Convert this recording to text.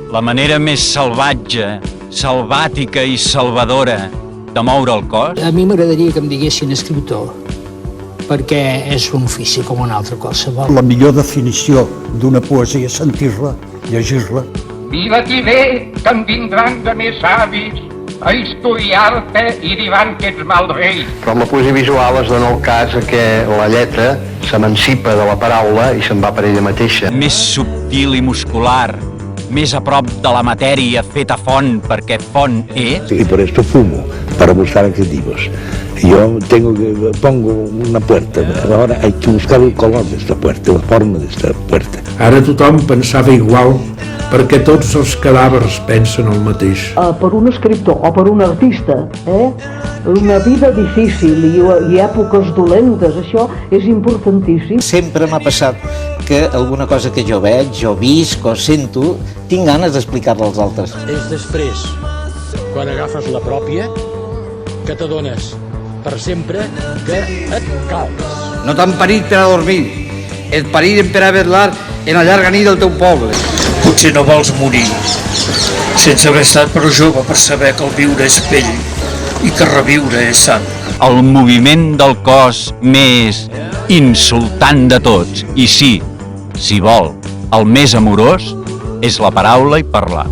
La manera més salvatge, salvàtica i salvadora de moure el cos? A mi m'agradaria que em diguessin escriptor, perquè és un ofici com un altre qualsevol. La millor definició d'una poesia és sentir-la, llegir-la. Viva qui ve, que en vindran de més savis a estudiar-te i diran que ets mal rei. Però amb la poesia visual es dona el cas que la lletra s'emancipa de la paraula i se'n va per ella mateixa. Més subtil i muscular, més a prop de la matèria feta font, perquè font és. Y por esto fumo, para buscar adjetivos. Yo pongo una puerta, ahora hay que buscar el color de esta puerta, la forma de esta puerta. Ara tothom pensava igual, perquè tots els cadàvers pensen el mateix. Per un escriptor o per un artista, una vida difícil i èpoques dolentes, això és importantíssim. Sempre m'ha passat que alguna cosa que jo veig, o visc, o sento, tinc ganes d'explicar-la als altres. És després, quan agafes la pròpia, que t'adones per sempre que et cals. No t'han parit per a dormir, et pariren per a vetllar en la llarga nit del teu poble. Potser no vols morir sense haver estat prou jove per saber que el viure és bell i que reviure és sant. El moviment del cos més insultant de tots, i sí, si vol, el més amorós, és la paraula i parlar.